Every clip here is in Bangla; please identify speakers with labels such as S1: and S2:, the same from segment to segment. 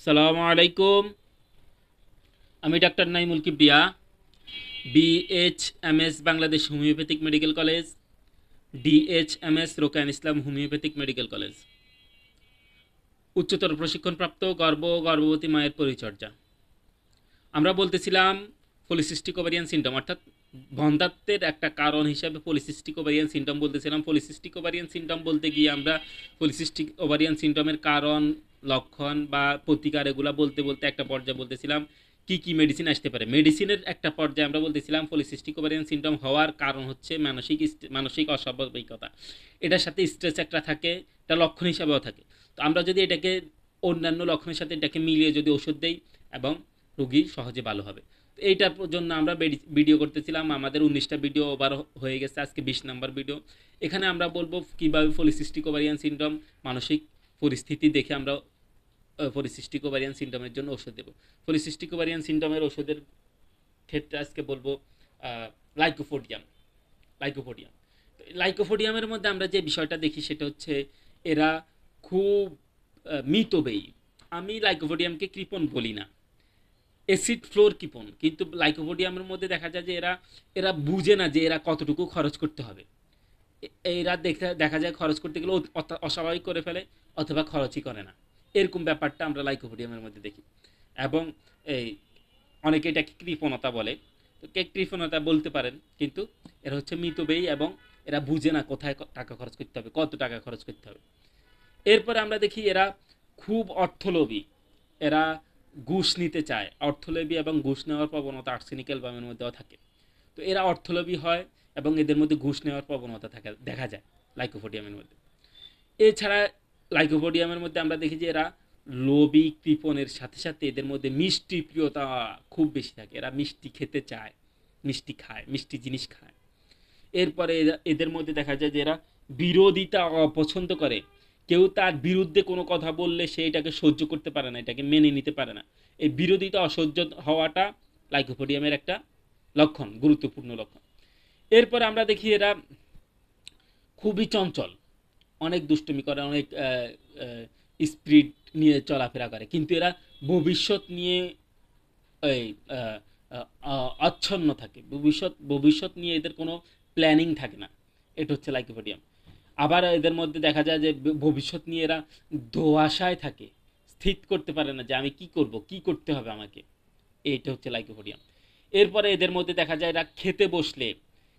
S1: সালামু আলাইকুম। আমি doctor Naimul Kibria, BHMS Bangladesh homeopathic medical college, DHMS Rokeyan Islam homeopathic medical college. উচ্চতর প্রশিক্ষণপ্রাপ্ত গর্ভবতী মায়ের পরিচর্যা। আমরা বলতেছিলাম পলিসিস্টিক ওভারিয়ান সিনড্রোম, অর্থাৎ বন্ধ্যাত্বের একটা কারণ হিসাবে পলিসিস্টিক ওভারিয়ান সিনড্রোম বলতেছিলাম। পলিসিস্টিক ওভারিয়ান সিনড্রোম বলতে গিয়ে আমরা পলিসিস্টিক ওভারিয়ান সিনড্রোমের কারণ, লক্ষণ বা প্রতিকার এগুলা বলতে বলতে একটা পর্যায়ে বলতেছিলাম কি কি মেডিসিন আসতে পারে। মেডিসিনের একটা পর্যায়ে আমরা বলতেছিলাম পলিসিস্টিক ওভারিয়ান সিনড্রোম হওয়ার কারণ হচ্ছে মানসিক অস্বাভাবিকতা। এটার সাথে স্ট্রেস একটা থাকে, এটা লক্ষণ হিসাবেও থাকে। তো আমরা যদি এটাকে অন্যান্য লক্ষণের সাথে এটাকে মিলিয়ে যদি ওষুধ দেই এবং রোগী সহজে ভালো হবে। তো এইটার জন্য আমরা ভিডিও করতেছিলাম। আমাদের 19টা ভিডিও ওভার হয়ে গেছে, আজকে 20 নাম্বার ভিডিও। এখানে আমরা বলবো কীভাবে পলিসিস্টিক ওভারিয়ান সিনড্রোম মানসিক পরিস্থিতি দেখে আমরা পলিসিস্টিক ওভারিয়ান সিনড্রোমের জন্য ওষুধ দেবো। পলিসিস্টিক ওভারিয়ান সিনড্রোমের ওষুধের ক্ষেত্রে আজকে বলবো লাইকোপোডিয়াম। লাইকোপোডিয়াম লাইকোপোডিয়ামের মধ্যে আমরা যে বিষয়টা দেখি সেটা হচ্ছে এরা খুব মিতব্যয়ী। আমি লাইকোপোডিয়ামকে কৃপণ বলি না, অ্যাসিড ফ্লোর কৃপণ, কিন্তু লাইকোপোডিয়ামের মধ্যে দেখা যায় যে এরা এরা বুঝে না যে এরা কতটুকু খরচ করতে হবে। এরা দেখা যায় খরচ করতে গেলে অস্বাভাবিক করে ফেলে অথবা খরচই করে না। এরকম ব্যাপারটা আমরা লাইকোপোডিয়ামের মধ্যে দেখি। এবং এই অনেকে এটাকে কৃপণতা বলে, তো কে কৃপণতা বলতে পারেন, কিন্তু এরা হচ্ছে মিতব্যয়ী এবং এরা বুঝে না কোথায় টাকা খরচ করতে হবে, কত টাকা খরচ করতে হবে। এরপরে আমরা দেখি এরা খুব অর্থলোভী। এরা ঘুষ নিতে চায়। অর্থলোভী এবং ঘুষ নেওয়ার প্রবণতা আর্সেনিক অ্যালবামের মধ্যেও থাকে। তো এরা অর্থলোভী হয় এবং এদের মধ্যে ঘুষ নেওয়ার প্রবণতা দেখা যায় লাইকোপোডিয়ামের মধ্যে। এছাড়া লাইকোপোডিয়ামের মধ্যে আমরা দেখি যে এরা লোভী কৃপণের সাথে সাথে এদের মধ্যে মিষ্টি প্রিয়তা খুব বেশি থাকে। এরা মিষ্টি খেতে চায়, মিষ্টি খায়, মিষ্টি জিনিস খায়। এরপরে এদের মধ্যে দেখা যায় যে এরা বিরোধিতা অপছন্দ করে। কেউ তার বিরুদ্ধে কোনো কথা বললে সে এটাকে সহ্য করতে পারে না, এটাকে মেনে নিতে পারে না। এই বিরোধিতা অসহ্য হওয়াটা লাইকোপোডিয়ামের একটা লক্ষণ, গুরুত্বপূর্ণ লক্ষণ। এরপর আমরা দেখি এরা খুবই চঞ্চল, অনেক দুষ্টুমি করে, অনেক স্পিড নিয়ে চলাফেরা করে, কিন্তু এরা ভবিষ্যৎ নিয়ে এই আচ্ছন্ন থাকে। ভবিষ্যৎ নিয়ে এদের কোনো প্ল্যানিং থাকে না। এটা হচ্ছে লাইকোপোডিয়াম। আবার এদের মধ্যে দেখা যায় যে ভবিষ্যৎ নিয়ে এরা ধোঁয়াশায় থাকে, স্থির করতে পারে না যে আমি কি করব, কি করতে হবে আমাকে। এইটা হচ্ছে লাইকোপোডিয়াম। এরপরে এদের মধ্যে দেখা যায় এরা খেতে বসলে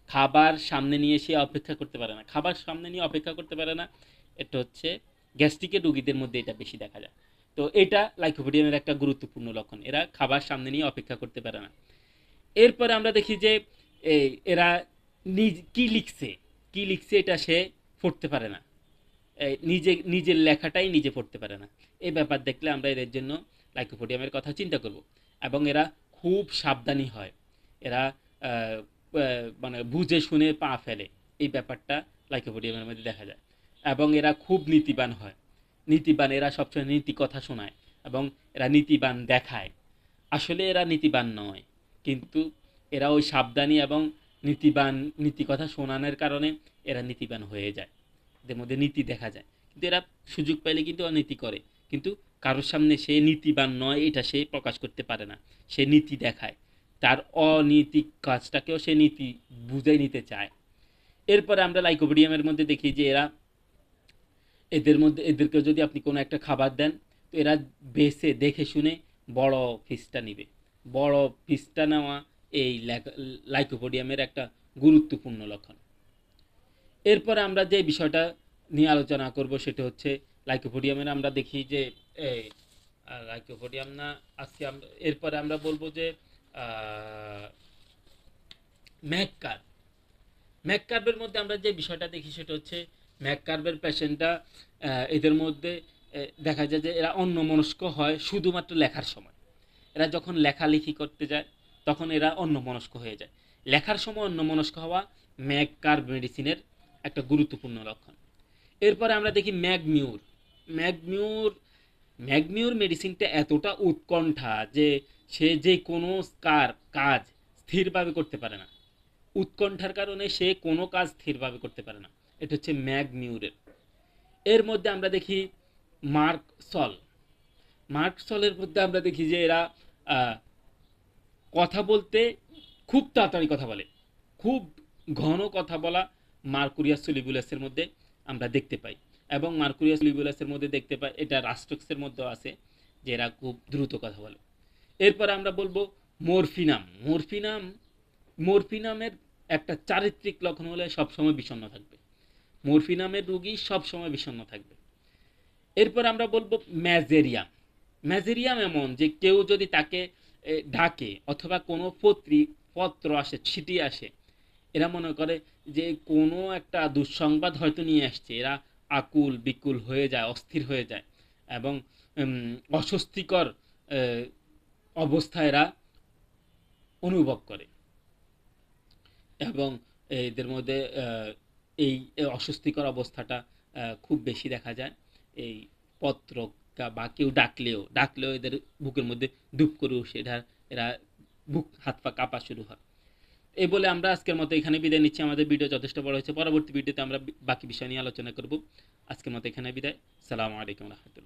S1: খাবার সামনে নিয়ে সে অপেক্ষা করতে পারে না, খাবার সামনে নিয়ে অপেক্ষা করতে পারে না। এটা হচ্ছে গ্যাস্ট্রিকের রোগীদের মধ্যে এটা বেশি দেখা যায়। তো এটা লাইকোপোডিয়ামের একটা গুরুত্বপূর্ণ লক্ষণ, এরা খাবার সামনে নিয়ে অপেক্ষা করতে পারে না। এরপরে আমরা দেখি যে এরা কি লিখছে এটা সে পড়তে পারে না। নিজের লেখাটাই নিজে পড়তে পারে না। এই ব্যাপার দেখলে আমরা এদের জন্য লাইকোপোডিয়ামের কথা চিন্তা করব। এবং এরা খুব সাবধানী হয়। এরা মানে বুঝে শুনে পা ফেলে, এই ব্যাপারটা লাইকোপোডিয়ামের মধ্যে দেখা যায়। এবং এরা খুব নীতিবান হয়। নীতিবান, এরা সবসময় নীতি কথা শোনায় এবং এরা নীতিবান দেখায়। আসলে এরা নীতিবান নয়, কিন্তু এরা ওই সাবধানী এবং নীতি কথা শোনানোর কারণে এরা নীতিবান হয়ে যায়। এদের মধ্যে নীতি দেখা যায়, কিন্তু এরা সুযোগ পাইলে কিন্তু অনীতি করে। কিন্তু কারোর সামনে সে নীতিবান নয় এটা সে প্রকাশ করতে পারে না, সে নীতি দেখায়। তার অনীতিক কাজটাকেও সে নীতি বুঝে নিতে চায়। এরপরে আমরা লাইকোপোডিয়ামের মধ্যে দেখি যে এদেরকে যদি আপনি কোনো একটা খাবার দেন, তো এরা বেছে দেখে শুনে বড় পিসটা নিবে। বড় পিসটা নেওয়া এই লাইকোপোডিয়ামের একটা গুরুত্বপূর্ণ লক্ষণ। এরপরে আমরা যে বিষয়টা নিয়ে আলোচনা করব সেটা হচ্ছে লাইকোপোডিয়ামের আমরা দেখি যে এই লাইকোপোডিয়াম না, আজকে এরপরে আমরা বলবো যে ম্যাককার্ব। ম্যাককার্বের মধ্যে আমরা যে বিষয়টা দেখি সেটা হচ্ছে ম্যাককার্বের পেশেন্টটা এদের মধ্যে দেখা যায় যে এরা অন্যমনস্ক হয় শুধুমাত্র লেখার সময়। এরা যখন লেখালেখি করতে যায় তখন এরা অন্যমনস্ক হয়ে যায়। লেখার সময় অন্যমনস্ক হওয়া ম্যাককার্ব মেডিসিনের একটা গুরুত্বপূর্ণ লক্ষণ। এরপরে আমরা দেখি ম্যাগমিউর। ম্যাগমিউর ম্যাগমিউর মেডিসিনটা এতটা উৎকণ্ঠা যে সে যে কোনো কাজ স্থিরভাবে করতে পারে না। উৎকণ্ঠার কারণে সে কোনো কাজ স্থিরভাবে করতে পারে না। এটা হচ্ছে ম্যাগমিউরের। এর মধ্যে আমরা দেখি মার্কসল। মার্কসলের মধ্যে আমরা দেখি যে এরা আহ, কথা বলতে খুব তাড়াতাড়ি কথা বলে, খুব ঘন কথা বলা মার্কুরিয়াস সলিবুলাসের মধ্যে আমরা দেখতে পাই। এবং মার্কুরিয়াস সলিবুলাসের মধ্যে দেখতে পাই, এটা রাস্টক্সের মধ্যেও আছে, যে এরা খুব দ্রুত কথা বলে। এরপরে আমরা বলবো মরফিনাম। মরফিনামের একটা চারিত্রিক লক্ষণ হলে সবসময় বিষণ্ণ থাকবে। মরফিনামের রুগী সবসময় বিষণ্ণ থাকবে। এরপর আমরা বলবো ম্যাজেরিয়াম। ম্যাজেরিয়াম এমন যে কেউ যদি তাকে ডাকে অথবা কোনো পত্র আসে, চিঠি আসে, এরা মনে করে যে কোনো একটা দুঃসংবাদ হয়তো নিয়ে আসছে, এরা আকুল বিকুল হয়ে যায়, অস্থির হয়ে যায় এবং অস্বস্তিকর অবস্থা এরা অনুভব করে। এবং এদের মধ্যে এই অস্বস্তিকর অবস্থাটা খুব বেশি দেখা যায় এই পত্র বা কেউ ডাকলেও এদের বুকের মধ্যে ধুপ করে উঠে, এরা বুক হাত পা কাঁপা শুরু হয়। এই বলে আমরা আজকের মতো এখানে বিদায় নিচ্ছি। আমাদের ভিডিও যথেষ্ট বড় হয়েছে, পরবর্তী ভিডিওতে আমরা বাকি বিষয় নিয়ে আলোচনা করব। আজকের মতো এখানে বিদায়। সালামু আলাইকুম রহমতুল্লাহ।